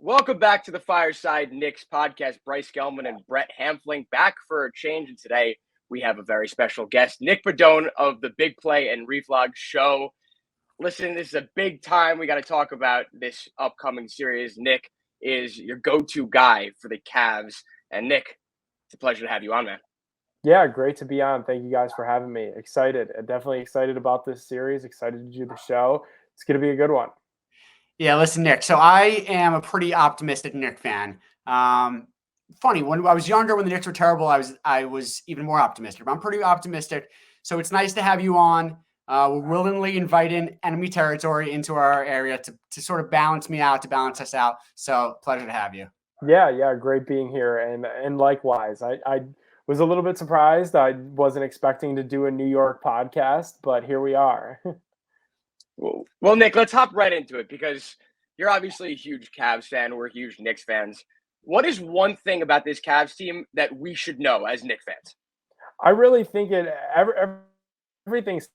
Welcome back to the Fireside Knicks podcast. Bryce Gelman and Brett Hamfling back for a change. And today we have a very special guest, Nick Pedone of the BigPlay and Reflog show. Listen, this is a big time. We got to talk about this upcoming series. Nick is your go-to guy for the Cavs. And Nick, it's a pleasure to have you on, man. Yeah, great to be on. Thank you guys for having me. Excited. Definitely excited about this series. Excited to do the show. It's going to be a good one. Yeah, listen, Nick. So I am a pretty optimistic Knicks fan. Funny, when I was younger, when the Knicks were terrible, I was even more optimistic. But I'm pretty optimistic. So it's nice to have you on. We're willingly inviting enemy territory into our area to sort of balance me out, to balance us out. So pleasure to have you. Yeah, great being here. And likewise, I was a little bit surprised. I wasn't expecting to do a New York podcast, but here we are. Well, Nick, let's hop right into it because you're obviously a huge Cavs fan. We're huge Knicks fans. What is one thing about this Cavs team that we should know as Knicks fans? I really think everything's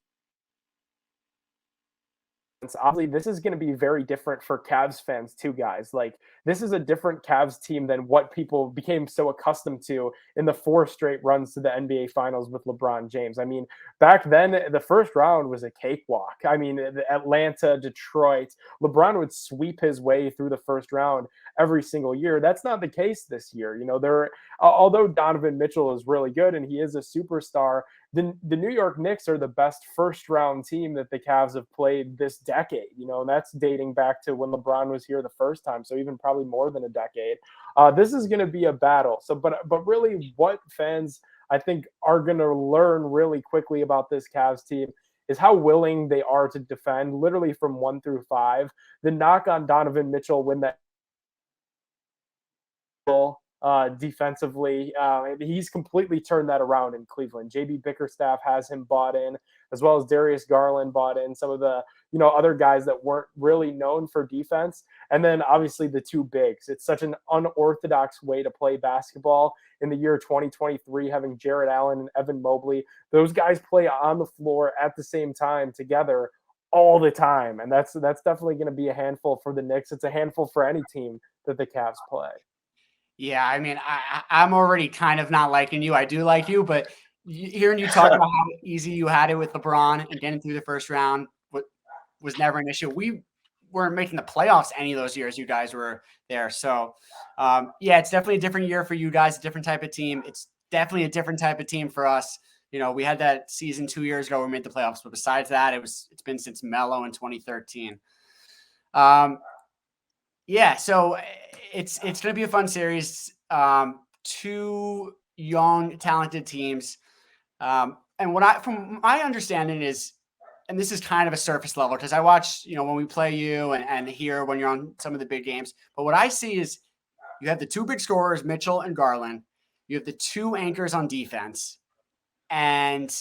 obviously this is going to be very different for Cavs fans too, guys. Like, this is a different Cavs team than what people became so accustomed to in the 4 straight runs to the NBA Finals with LeBron James. I mean, back then the first round was a cakewalk. I mean, Atlanta, Detroit, LeBron would sweep his way through the first round every single year. That's not the case this year. You know, although Donovan Mitchell is really good and he is a superstar, the New York Knicks are the best first-round team that the Cavs have played this decade, you know, and that's dating back to when LeBron was here the first time, so even probably more than a decade. This is going to be a battle. So, but really, what fans I think are going to learn really quickly about this Cavs team is how willing they are to defend, literally from 1 through 5. The knock on Donovan Mitchell when that defensively. He's completely turned that around in Cleveland. JB Bickerstaff has him bought in, as well as Darius Garland bought in, some of the other guys that weren't really known for defense. And then obviously the two bigs. It's such an unorthodox way to play basketball in the year 2023, having Jarrett Allen and Evan Mobley. Those guys play on the floor at the same time together all the time. And that's definitely going to be a handful for the Knicks. It's a handful for any team that the Cavs play. Yeah, I mean, I'm already kind of not liking you. I do like you, but hearing you talk about how easy you had it with LeBron and getting through the first round was never an issue. We weren't making the playoffs any of those years you guys were there. So, yeah, it's definitely a different year for you guys, a different type of team. It's definitely a different type of team for us. You know, we had that season 2 years ago where we made the playoffs, but besides that, it's been since Melo in 2013. Yeah, so it's going to be a fun series. 2 young, talented teams. And from my understanding is, and this is kind of a surface level because I watch, when we play you and hear when you're on some of the big games. But what I see is you have the 2 big scorers, Mitchell and Garland. You have the 2 anchors on defense. And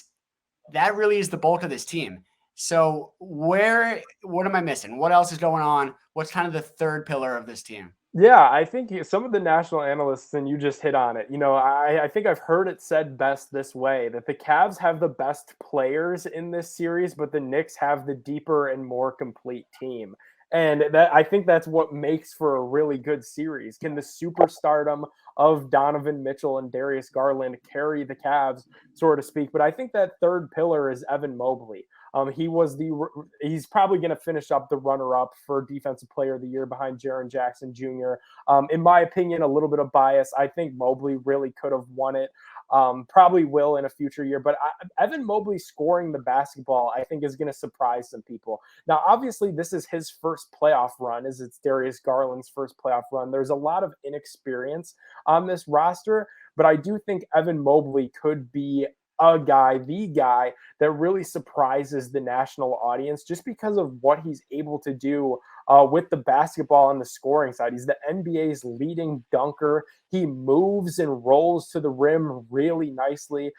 that really is the bulk of this team. So what am I missing? What else is going on? What's kind of the third pillar of this team? Yeah, I think some of the national analysts, and you just hit on it. I think I've heard it said best this way, that the Cavs have the best players in this series, but the Knicks have the deeper and more complete team. And I think that's what makes for a really good series. Can the superstardom of Donovan Mitchell and Darius Garland carry the Cavs, so to speak? But I think that third pillar is Evan Mobley. He's probably going to finish up the runner-up for Defensive Player of the Year behind Jaren Jackson Jr. In my opinion, a little bit of bias. I think Mobley really could have won it. Probably will in a future year. But Evan Mobley scoring the basketball, I think, is going to surprise some people. Now, obviously, this is his first playoff run, as it's Darius Garland's first playoff run. There's a lot of inexperience on this roster, but I do think Evan Mobley could be the guy that really surprises the national audience just because of what he's able to do with the basketball on the scoring side. He's the NBA's leading dunker. He moves and rolls to the rim really nicely.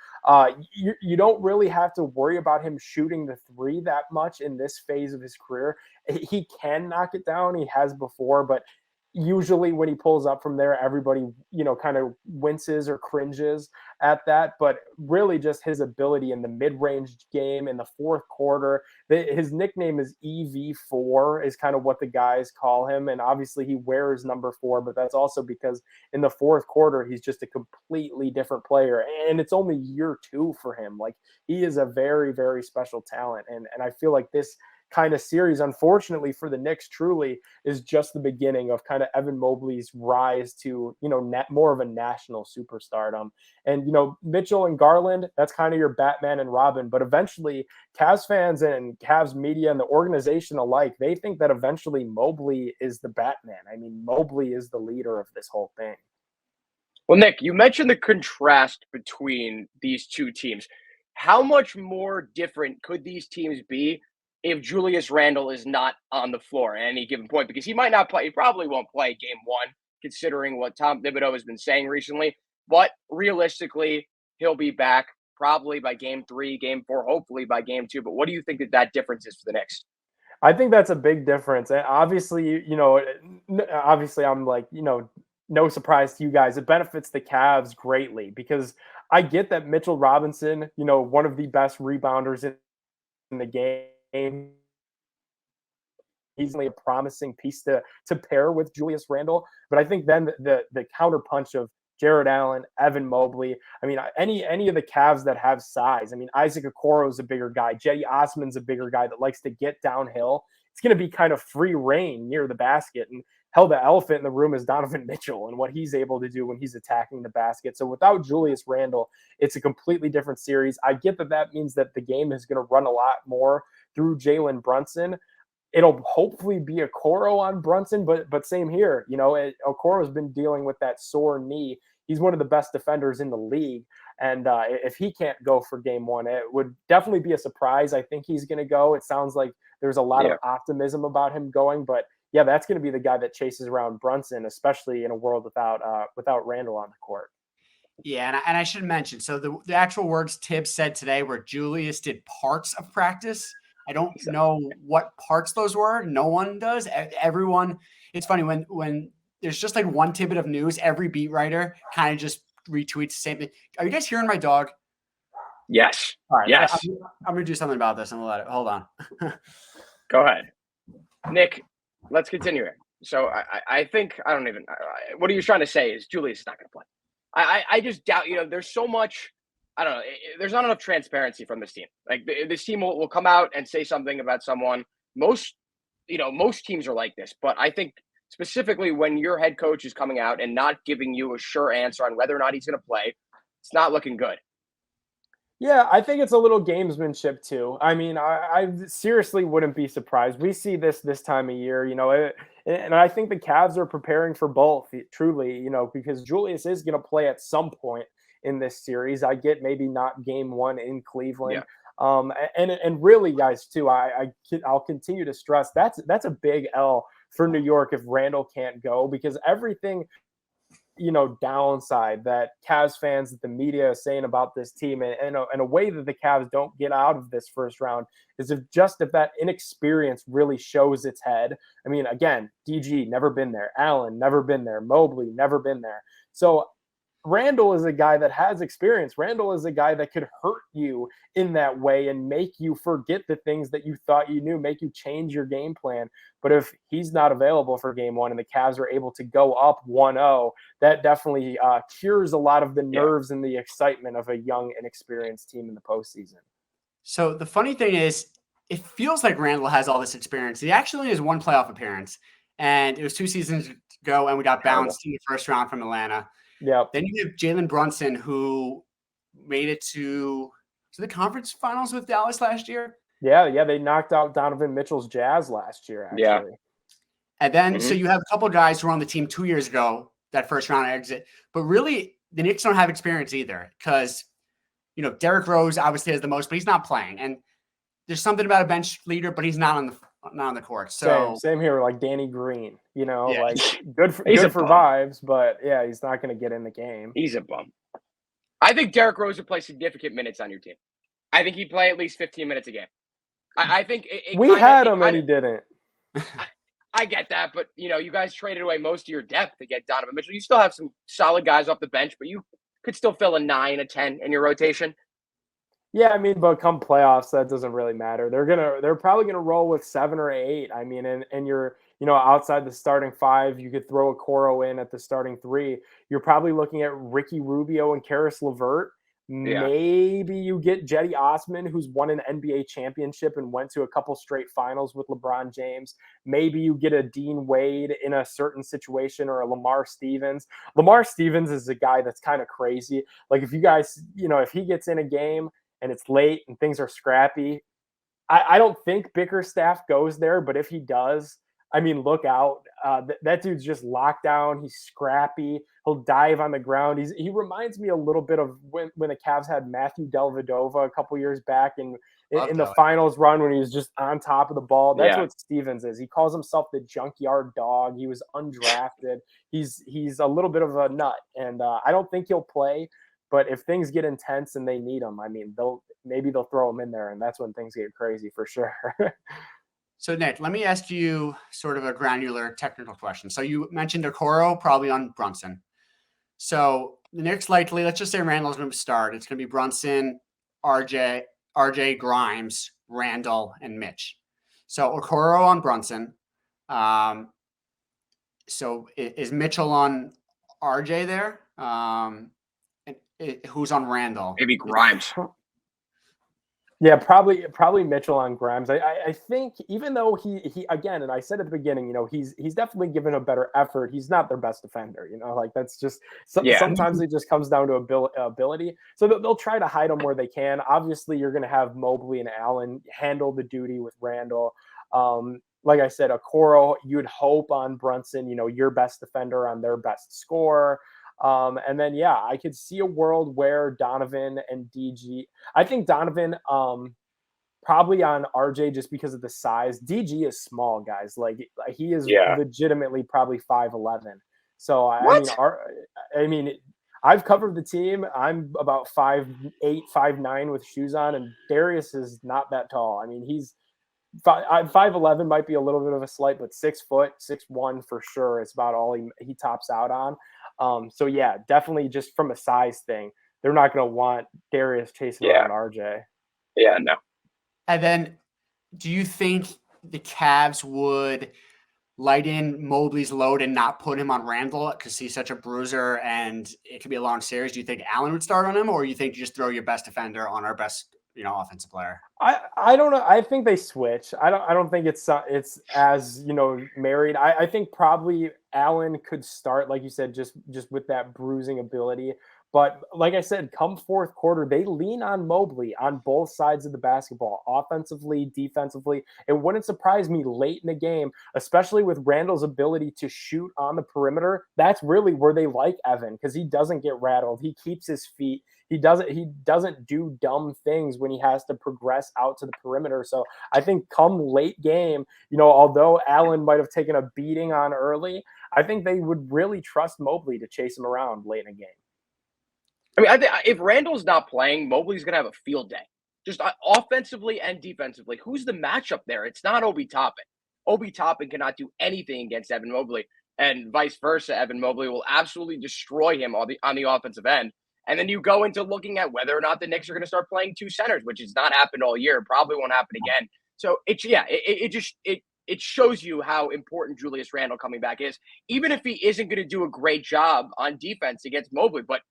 You don't really have to worry about him shooting the 3 that much in this phase of his career. He can knock it down. He has before, but usually when he pulls up from there, everybody, kind of winces or cringes at that. But really just his ability in the mid-range game in the fourth quarter, his nickname is EV4 is kind of what the guys call him. And obviously he wears number 4, but that's also because in the fourth quarter, he's just a completely different player. And it's only year 2 for him. Like, he is a very, very special talent. And I feel like this kind of series, unfortunately for the Knicks, truly is just the beginning of kind of Evan Mobley's rise to, more of a national superstardom. And, Mitchell and Garland, that's kind of your Batman and Robin. But eventually, Cavs fans and Cavs media and the organization alike, they think that eventually Mobley is the Batman. I mean, Mobley is the leader of this whole thing. Well, Nick, you mentioned the contrast between these two teams. How much more different could these teams be if Julius Randle is not on the floor at any given point? Because he might not play. He probably won't play game 1, considering what Tom Thibodeau has been saying recently. But realistically, he'll be back probably by game 3, game 4, hopefully by game 2. But what do you think that difference is for the Knicks? I think that's a big difference. And obviously, I'm like, no surprise to you guys. It benefits the Cavs greatly because I get that Mitchell Robinson, one of the best rebounders in the game. He's a promising piece to pair with Julius Randle. But I think then the counterpunch of Jared Allen, Evan Mobley, I mean, any of the Cavs that have size. I mean, Isaac Okoro is a bigger guy. Jetty Osman's a bigger guy that likes to get downhill. It's going to be kind of free reign near the basket. And hell, the elephant in the room is Donovan Mitchell and what he's able to do when he's attacking the basket. So without Julius Randle, it's a completely different series. I get that means that the game is going to run a lot more through Jalen Brunson. It'll hopefully be Okoro on Brunson, but same here. Okoro's been dealing with that sore knee. He's one of the best defenders in the league. And if he can't go for game 1, it would definitely be a surprise. I think he's going to go. It sounds like there's a lot of optimism about him going. But, yeah, that's going to be the guy that chases around Brunson, especially in a world without Randle on the court. Yeah, and I should mention, so the actual words Tibbs said today were Julius did parts of practice. I don't know what parts those were. No one does. Everyone, it's funny when there's just like one tidbit of news, every beat writer kind of just retweets the same thing. Are you guys hearing my dog? Yes. All right. Yes. I'm going to do something about this. I'm going to let it. Hold on. Go ahead. Nick, let's continue here. So I think what are you trying to say is Julius is not going to play. I just doubt, there's so much, I don't know, there's not enough transparency from this team. Like this team will come out and say something about someone. Most teams are like this, but I think specifically when your head coach is coming out and not giving you a sure answer on whether or not he's going to play, it's not looking good. Yeah, I think it's a little gamesmanship too. I mean, I seriously wouldn't be surprised. We see this time of year, and I think the Cavs are preparing for both, truly, because Julius is going to play at some point in this series. I get maybe not game 1 in Cleveland. Yeah. And really, guys, too, I'll continue to stress that's a big L for New York if Randle can't go, because everything downside that Cavs fans, that the media is saying about this team, and a way that the Cavs don't get out of this first round is if that inexperience really shows its head. I mean, again, DG never been there, Allen never been there, Mobley never been there. So Randle is a guy that has experience. Randle is a guy that could hurt you in that way and make you forget the things that you thought you knew, make you change your game plan. But if he's not available for game 1 and the Cavs are able to go up 1-0, that definitely cures a lot of the nerves and the excitement of a young, inexperienced team in the postseason. So the funny thing is, it feels like Randle has all this experience. He actually has one playoff appearance, and it was 2 seasons ago, and we got bounced in the first round from Atlanta. Yeah. Then you have Jalen Brunson, who made it to the conference finals with Dallas last year. Yeah, they knocked out Donovan Mitchell's Jazz last year, actually. Yeah. And then so you have a couple of guys who were on the team 2 years ago, that first round exit. But really, the Knicks don't have experience either because, Derrick Rose obviously has the most, but he's not playing. And there's something about a bench leader, but he's not on the court. So same here, like Danny Green, like good for bum. vibes, but yeah, he's not going to get in the game. He's a bum. I think Derrick Rose would play significant minutes on your team. I think he'd play at least 15 minutes a game. I think we had him and he didn't. I get that, but you guys traded away most of your depth to get Donovan Mitchell. You still have some solid guys off the bench, but you could still fill a 9, a 10 in your rotation. Yeah, I mean, but come playoffs, that doesn't really matter. They're probably gonna roll with 7 or 8. I mean, and you're outside the starting 5, you could throw a Coro in at the starting 3. You're probably looking at Ricky Rubio and Karis LeVert. Yeah. Maybe you get Jetty Osman, who's won an NBA championship and went to a couple straight finals with LeBron James. Maybe you get a Dean Wade in a certain situation, or a Lamar Stevens. Lamar Stevens is a guy that's kind of crazy. Like, if you guys, if he gets in a game and it's late and things are scrappy, I don't think Bickerstaff goes there, but if he does, I mean, look out. That dude's just locked down. He's scrappy. He'll dive on the ground. He reminds me a little bit of when the Cavs had Matthew Dellavedova a couple years back in the finals run, when he was just on top of the ball. That's what Stevens is. He calls himself the junkyard dog. He was undrafted. He's a little bit of a nut, and I don't think he'll play. But if things get intense and they need him, I mean, maybe they'll throw him in there, and that's when things get crazy for sure. So, Nick, let me ask you sort of a granular technical question. So you mentioned Okoro probably on Brunson. So the Knicks likely, let's just say Randall's going to start. It's going to be Brunson, RJ Grimes, Randall, and Mitch. So Okoro on Brunson. So is Mitchell on RJ there? Who's on Randall? Maybe Grimes. Yeah, probably Mitchell on Grimes. I think, even though he again, and I said at the beginning, he's definitely given a better effort. He's not their best defender. Like, that's just sometimes it just comes down to ability. So they'll try to hide him where they can. Obviously, you're going to have Mobley and Allen handle the duty with Randall. Like I said, Okoro, you'd hope on Brunson, your best defender on their best scorer. And then, I could see a world where Donovan and DG, I think Donovan, probably on RJ just because of the size. DG is small, guys. Like he is legitimately probably 5'11". So I mean, I've covered the team. I'm about 5'8", 5'9" with shoes on, and Darius is not that tall. I mean, he's 5'11", might be a little bit of a slight, but 6 foot, 6'1" for sure. It's about all he tops out on. So definitely just from a size thing, they're not going to want Darius chasing around RJ. Yeah, no. And then, do you think the Cavs would lighten Mobley's load and not put him on Randall because he's such a bruiser and it could be a long series? Do you think Allen would start on him, or you think you just throw your best defender on our best, offensive player? I don't know. I think they switch. I don't think it's as married. I think probably Allen could start, like you said, just with that bruising ability. But like I said, come fourth quarter, they lean on Mobley on both sides of the basketball, offensively, defensively. It wouldn't surprise me late in the game, especially with Randall's ability to shoot on the perimeter. That's really where they like Evan, because he doesn't get rattled. He keeps his feet. He doesn't do dumb things when he has to progress out to the perimeter. So I think come late game, although Allen might have taken a beating on early, I think they would really trust Mobley to chase him around late in a game. I mean, I think if Randall's not playing, Mobley's going to have a field day, just offensively and defensively. Who's the matchup there? It's not Obi Toppin. Obi Toppin cannot do anything against Evan Mobley, and vice versa. Evan Mobley will absolutely destroy him on the offensive end. And then you go into looking at whether or not the Knicks are going to start playing two centers, which has not happened all year. Probably won't happen again. So it shows you how important Julius Randle coming back is, even if he isn't going to do a great job on defense against Mobley. But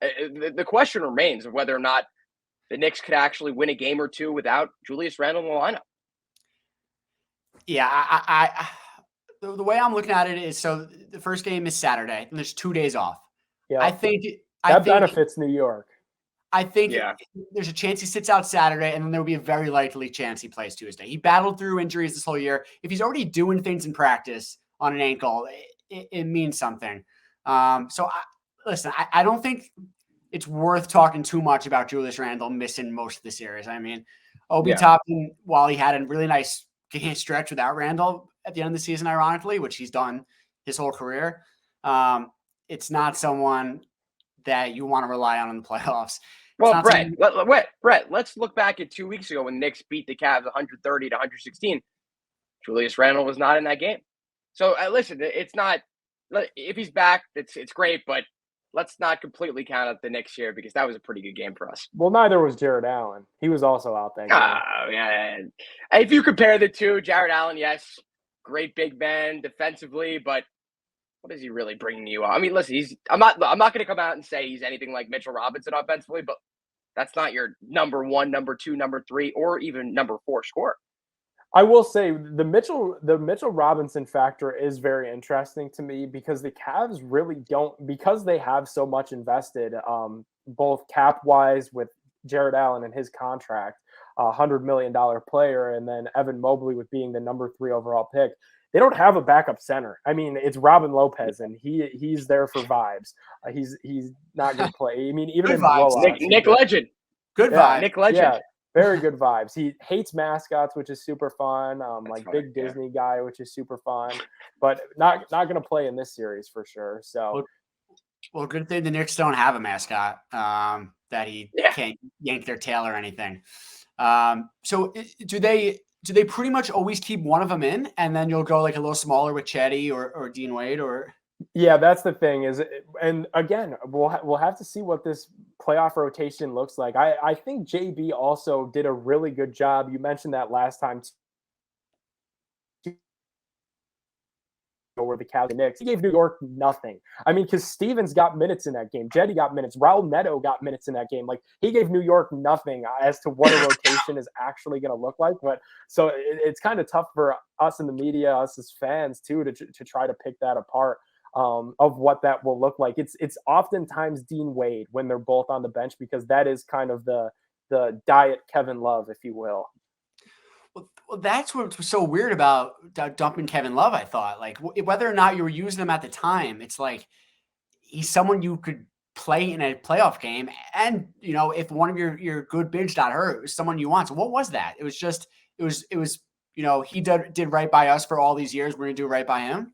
the question remains of whether or not the Knicks could actually win a game or two without Julius Randle in the lineup. Yeah, I the way I'm looking at it is, so the first game is Saturday, and there's 2 days off. Yeah, I think benefits New York. I think there's a chance he sits out Saturday, and then there will be a very likely chance he plays Tuesday. He battled through injuries this whole year. If he's already doing things in practice on an ankle, it means something. Listen, I don't think it's worth talking too much about Julius Randle missing most of the series. I mean, Obi Toppin, while he had a really nice game stretch without Randle at the end of the season, ironically, which he's done his whole career, it's not someone that you want to rely on in the playoffs. Well, Brett, let's look back at 2 weeks ago when the Knicks beat the Cavs 130-116. Julius Randle was not in that game. So listen, it's not if he's back, it's great, but let's not completely count out the Knicks here because that was a pretty good game for us. Well, neither was Jared Allen. He was also out that game. Yeah. If you compare the two, Jared Allen, yes, great big man defensively, but what is he really bringing you on? I mean, listen, I'm not going to come out and say he's anything like Mitchell Robinson offensively, but that's not your number 1, number 2, number 3, or even number 4 scorer. I will say the Mitchell Robinson factor is very interesting to me because the Cavs really don't, because they have so much invested, both cap wise with Jared Allen and his contract, $100 million player, and then Evan Mobley with being the number 3 overall pick. They don't have a backup center. I mean, it's Robin Lopez, and he's there for vibes. He's not going to play. I mean, even in blowouts, Nick Legend, good vibe. Nick Legend. Yeah. Very good vibes. He hates mascots, which is super fun. Like fun, big Disney guy, which is super fun. But not going to play in this series for sure. So, well, good thing the Knicks don't have a mascot that he can't yank their tail or anything. So do they pretty much always keep one of them in, and then you'll go like a little smaller with Chetty or Dean Wade or? Yeah, that's the thing is, and again, we'll have to see what this playoff rotation looks like. I think JB also did a really good job. You mentioned that last time where the Cavs and Knicks, he gave New York nothing. I mean, because Stevens got minutes in that game, Jetty got minutes, Raul Neto got minutes in that game. Like he gave New York nothing as to what a rotation is actually going to look like. But so it's kind of tough for us in the media, us as fans too, to try to pick that apart. Of what that will look like. It's oftentimes Dean Wade when they're both on the bench because that is kind of the diet Kevin Love, if you will. Well, that's what's so weird about dumping Kevin Love. I thought, like, whether or not you were using him at the time, it's like he's someone you could play in a playoff game, and if one of your good bigs got hurt, it was someone you want. So what was that? It was he did right by us for all these years. We're gonna do right by him.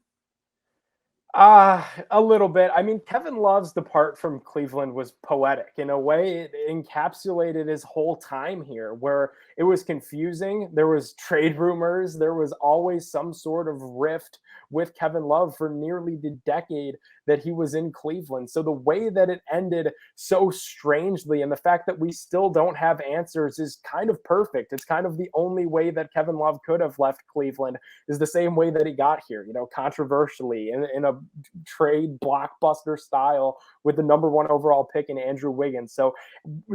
A little bit. I mean, Kevin Love's depart from Cleveland was poetic. In a way, it encapsulated his whole time here, where it was confusing. There was trade rumors. There was always some sort of rift with Kevin Love for nearly the decade that he was in Cleveland. So the way that it ended so strangely and the fact that we still don't have answers is kind of perfect. It's kind of the only way that Kevin Love could have left Cleveland is the same way that he got here, controversially in a trade blockbuster style with the number 1 overall pick in Andrew Wiggins. So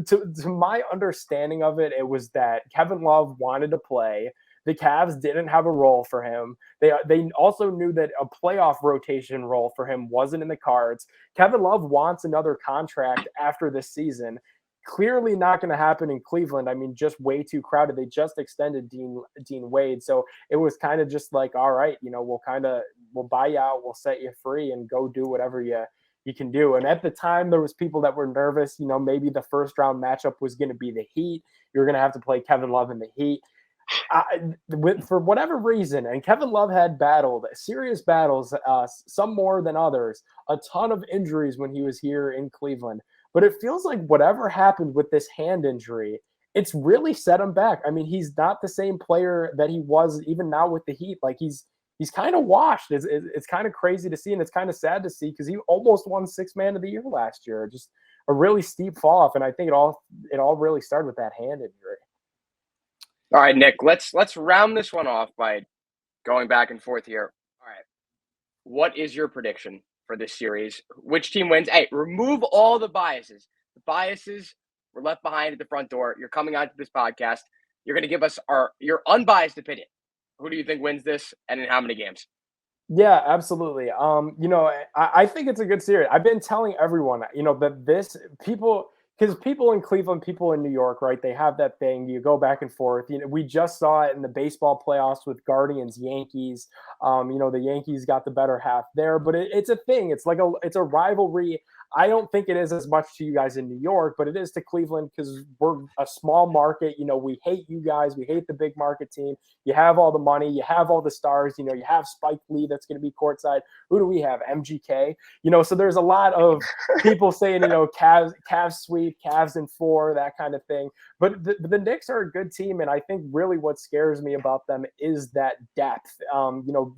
to my understanding of it, it was that Kevin Love wanted to play. The Cavs didn't have a role for him. They also knew that a playoff rotation role for him wasn't in the cards. Kevin Love wants another contract after this season. Clearly not going to happen in Cleveland. I mean, just way too crowded. They just extended Dean Wade. So it was kind of just like, all right, we'll buy you out, we'll set you free and go do whatever you can do. And at the time, there was people that were nervous. Maybe the first round matchup was going to be the Heat. You're going to have to play Kevin Love in the Heat. For whatever reason, and Kevin Love had battled serious battles, some more than others, a ton of injuries when he was here in Cleveland. But it feels like whatever happened with this hand injury, it's really set him back. I mean, he's not the same player that he was even now with the Heat. Like he's kind of washed. It's kind of crazy to see, and it's kind of sad to see because he almost won 6th Man of the Year last year. Just a really steep fall off, and I think it all really started with that hand injury. All right, Nick, let's round this one off by going back and forth here. All right. What is your prediction for this series? Which team wins? Hey, remove all the biases. The biases were left behind at the front door. You're coming onto this podcast. You're going to give us your unbiased opinion. Who do you think wins this and in how many games? Yeah, absolutely. I think it's a good series. I've been telling everyone, that because people in Cleveland, people in New York, right? They have that thing. You go back and forth. We just saw it in the baseball playoffs with Guardians, Yankees. The Yankees got the better half there, but it's a thing. It's like it's a rivalry. I don't think it is as much to you guys in New York, but it is to Cleveland because we're a small market. We hate you guys. We hate the big market team. You have all the money. You have all the stars. You have Spike Lee that's going to be courtside. Who do we have? MGK. So there's a lot of people saying, Cavs sweep, Cavs in 4, that kind of thing. But the Knicks are a good team, and I think really what scares me about them is that depth.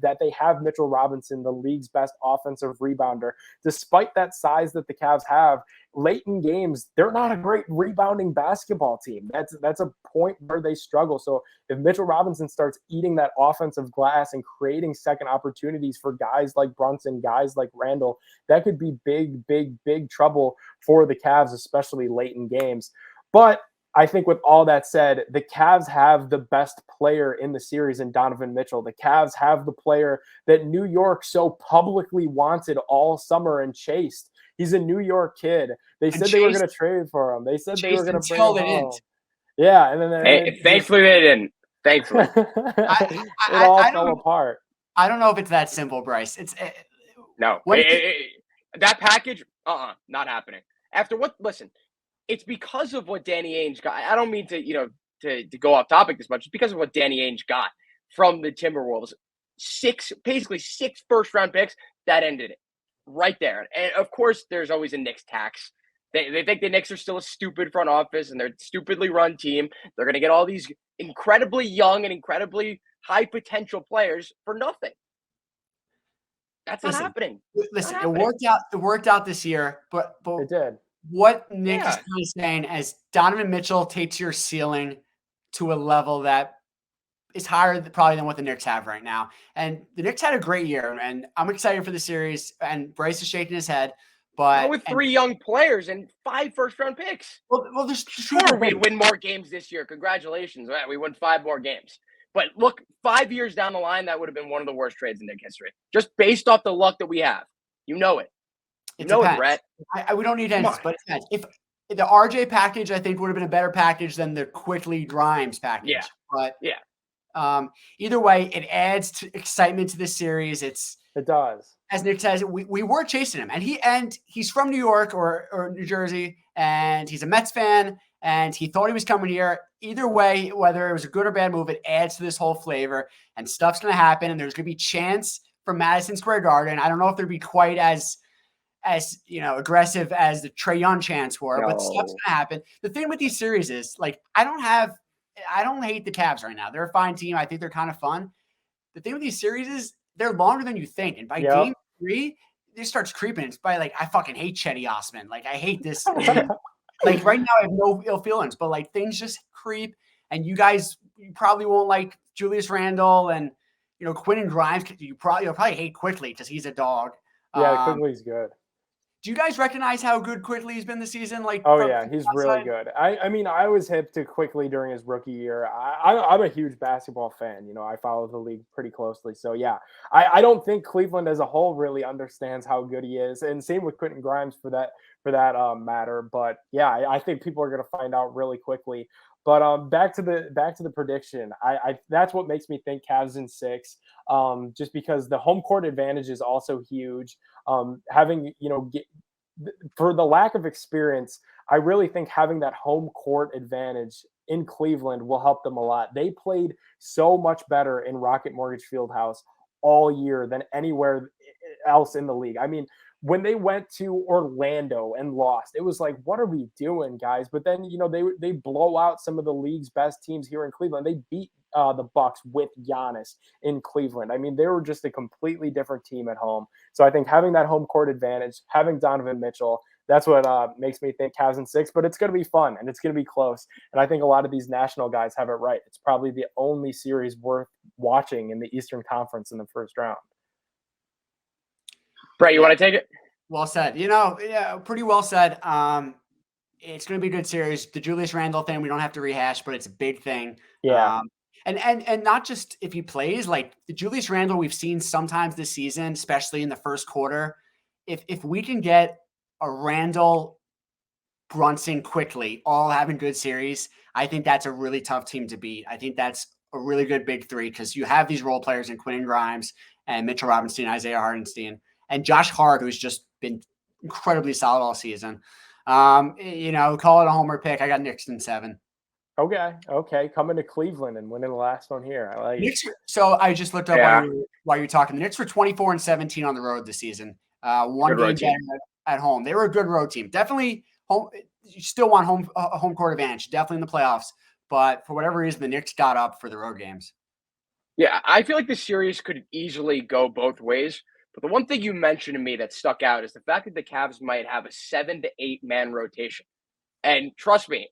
That they have Mitchell Robinson, the league's best offensive rebounder. Despite that size that the Cavs have, late in games, they're not a great rebounding basketball team. That's a point where they struggle. So if Mitchell Robinson starts eating that offensive glass and creating second opportunities for guys like Brunson, guys like Randall, that could be big, big, big trouble for the Cavs, especially late in games. But I think with all that said, the Cavs have the best player in the series in Donovan Mitchell. The Cavs have the player that New York so publicly wanted all summer and chased. He's a New York kid. They said they were going to trade for him. They said they were going to bring him home. Yeah, and then thankfully they didn't. Thankfully, it all fell apart. I don't know if it's that simple, Bryce. No. That package, not happening. After what? Listen. It's because of what Danny Ainge got. I don't mean to, to go off topic this much. It's because of what Danny Ainge got from the Timberwolves. Basically six first-round picks, that ended it right there. And, of course, there's always a Knicks tax. They think the Knicks are still a stupid front office and they're a stupidly run team. They're going to get all these incredibly young and incredibly high-potential players for nothing. That's not happening. Listen, it worked out this year, but it did. What Nick is kind of saying as Donovan Mitchell takes your ceiling to a level that is higher probably than what the Knicks have right now. And the Knicks had a great year, and I'm excited for the series. And Bryce is shaking his head. But with 3 young players and 5 first-round picks. Well, there's sure we'd win more games this year. Congratulations. We won 5 more games. But look, 5 years down the line, that would have been one of the worst trades in Knicks history. Just based off the luck that we have. You know it. It Brett. We don't need ends, but if the RJ package, I think, would have been a better package than the Quickly Grimes package. Yeah. But either way, it adds to excitement to this series. It does. As Nick says, we were chasing him, and he's from New York or New Jersey, and he's a Mets fan, and he thought he was coming here. Either way, whether it was a good or bad move, it adds to this whole flavor, and stuff's going to happen, and there's going to be chance for Madison Square Garden. I don't know if there'd be quite as aggressive as the Trae Young chants were, but stuff's gonna happen. The thing with these series is I don't hate the Cavs right now. They're a fine team. I think they're kind of fun. The thing with these series is they're longer than you think. And by game 3, this starts creeping. It's by I fucking hate Chetty Osman. I hate this. Right now I have no ill feelings, but things just creep. And you probably won't like Julius Randle and Quinn Grimes. You'll probably hate Quickly because he's a dog. Yeah, Quickly's good. Do you guys recognize how good Quickly has been this season? He's really good. I was hip to Quickly during his rookie year. I'm a huge basketball fan. I follow the league pretty closely. So, yeah, I don't think Cleveland as a whole really understands how good he is. And same with Quentin Grimes for that matter. But, yeah, I think people are going to find out really quickly. But back to the prediction. That's what makes me think Cavs in 6. Just because the home court advantage is also huge. Having for the lack of experience, I really think having that home court advantage in Cleveland will help them a lot. They played so much better in Rocket Mortgage Fieldhouse all year than anywhere else in the league. I mean, when they went to Orlando and lost, it was like, what are we doing, guys? But then, they blow out some of the league's best teams here in Cleveland. They beat the Bucks with Giannis in Cleveland. I mean, they were just a completely different team at home. So I think having that home court advantage, having Donovan Mitchell, that's what makes me think Cavs in 6. But it's going to be fun and it's going to be close. And I think a lot of these national guys have it right. It's probably the only series worth watching in the Eastern Conference in the first round. Brett, you want to take it? Well said. Pretty well said. It's going to be a good series. The Julius Randle thing, we don't have to rehash, but it's a big thing. Yeah. And not just if he plays, the Julius Randle we've seen sometimes this season, especially in the first quarter. If we can get a Randle, Brunson Quickly all having good series, I think that's a really tough team to beat. I think that's a really good big 3 because you have these role players in Quentin Grimes and Mitchell Robinson, Isaiah Hartenstein. And Josh Hart, who's just been incredibly solid all season. You know, call it a homer pick. I got Knicks in 7. Okay. Coming to Cleveland and winning the last one here. I like it. Knicks, so I just looked up Yeah. while you were talking. The Knicks were 24-17 on the road this season. One Good game road better at home. They were a good road team. Definitely home. You still want home court advantage. Definitely in the playoffs. But for whatever reason, the Knicks got up for the road games. Yeah, I feel like the series could easily go both ways. But the one thing you mentioned to me that stuck out is the fact that the Cavs might have a 7 to 8 man rotation. And trust me,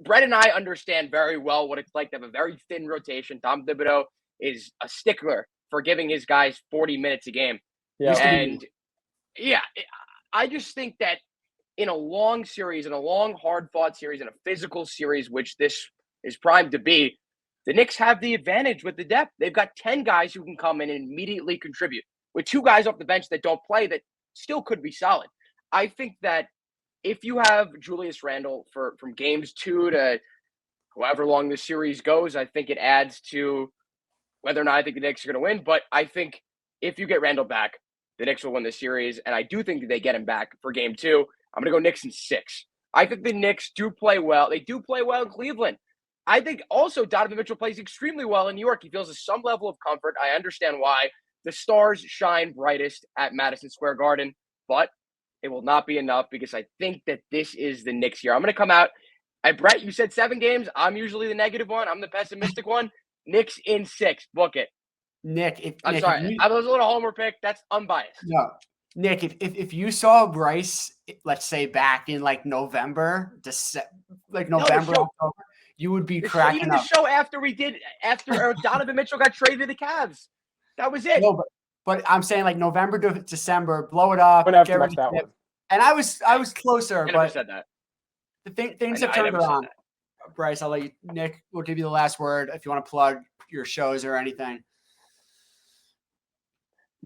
Brett and I understand very well what it's like to have a very thin rotation. Tom Thibodeau is a stickler for giving his guys 40 minutes a game. Yeah. And yeah, I just think that in a long series, in a long, hard-fought series, in a physical series, which this is primed to be, the Knicks have the advantage with the depth. They've got 10 guys who can come in and immediately contribute, with 2 guys off the bench that don't play that still could be solid. I think that if you have Julius Randle from games 2 to however long the series goes, I think it adds to whether or not I think the Knicks are going to win. But I think if you get Randle back, the Knicks will win the series. And I do think that they get him back for game 2. I'm going to go Knicks in 6. I think the Knicks do play well. They do play well in Cleveland. I think also Donovan Mitchell plays extremely well in New York. He feels some level of comfort. I understand why. The stars shine brightest at Madison Square Garden, but it will not be enough because I think that this is the Knicks year. I'm going to come out. Brett, you said 7 games. I'm usually the negative one. I'm the pessimistic one. Knicks in 6. Book it. Nick, I'm sorry. I was a little homer pick. That's unbiased. No. Nick, if you saw Bryce, let's say back in like November, October, you would be cracking up. The show after Donovan Mitchell got traded to the Cavs. That was it. No, but I'm saying like November to December, blow it up. Get rid of that one. And I was closer, I never said that. Things have turned around. Bryce, I'll let you. Nick, we'll give you the last word if you want to plug your shows or anything.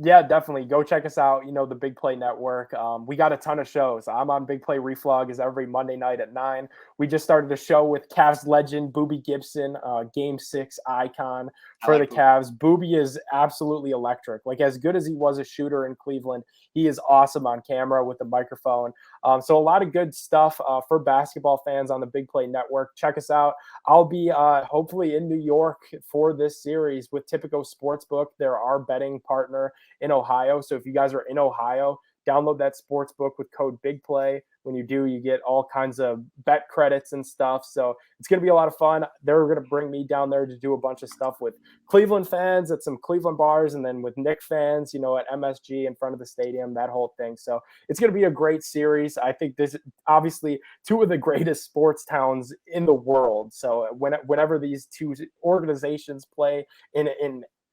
Yeah, definitely. Go check us out. You know, the Big Play Network. We got a ton of shows. I'm on Big Play Reflog is every Monday night at 9. We just started a show with Cavs legend Boobie Gibson, Game 6 icon for the Cavs. Boobie is absolutely electric. Like, as good as he was a shooter in Cleveland, he is awesome on camera with the microphone. So a lot of good stuff for basketball fans on the Big Play Network. Check us out. I'll be hopefully in New York for this series with Tipico Sportsbook. They're our betting partner in Ohio. So if you guys are in Ohio, download that sports book with code BigPlay. When you do, you get all kinds of bet credits and stuff. So it's going to be a lot of fun. They're going to bring me down there to do a bunch of stuff with Cleveland fans at some Cleveland bars, and then with Knicks fans, you know, at MSG in front of the stadium, that whole thing. So it's going to be a great series. I think this obviously 2 of the greatest sports towns in the world. So whenever these 2 organizations play in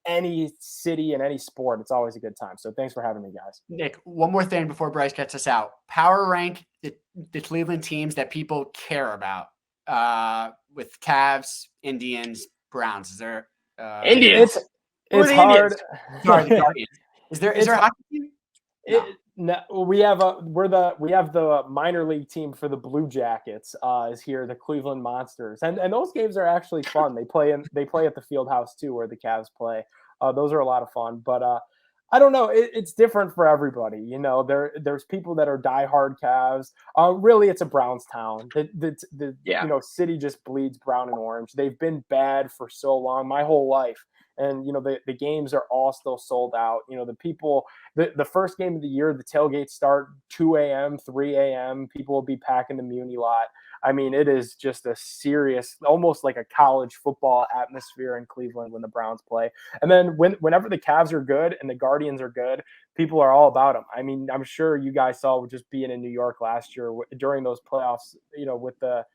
any city and any sport, it's always a good time. So thanks for having me, guys. Nick, one more thing before Bryce gets us out. Power rank the Cleveland teams that people care about with Cavs, Indians, Browns. Is there Indians? It's hard. Sorry, the Guardians. Is there a hockey team? No, we have the minor league team for the Blue Jackets is here, the Cleveland Monsters, and those games are actually fun. They play at the field house too, where the Cavs play. Those are a lot of fun, but I don't know. It's different for everybody. You know, there's people that are diehard Cavs. Really, it's a Browns town. You know, city just bleeds brown and orange. They've been bad for so long, my whole life. And, you know, the games are all still sold out. You know, the first game of the year, the tailgates start 2 a.m., 3 a.m. People will be packing the Muni lot. I mean, it is just a serious, almost like a college football atmosphere in Cleveland when the Browns play. And then whenever the Cavs are good and the Guardians are good, people are all about them. I mean, I'm sure you guys saw just being in New York last year during those playoffs, you know, with the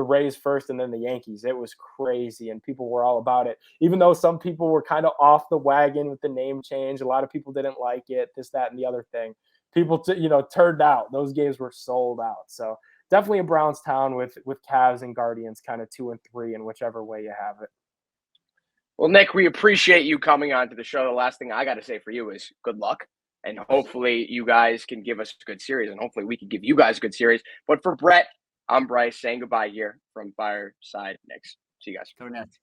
Rays first and then the Yankees. It was crazy and people were all about it. Even though some people were kind of off the wagon with the name change, a lot of people didn't like it, this, that, and the other thing. People, turned out. Those games were sold out. So definitely a Browns town with Cavs and Guardians kind of 2 and 3 in whichever way you have it. Well, Nick, we appreciate you coming on to the show. The last thing I got to say for you is good luck. And hopefully you guys can give us a good series. And hopefully we can give you guys a good series. But for Brett, I'm Bryce saying goodbye here from Fireside Knicks. See you guys. Go Nets.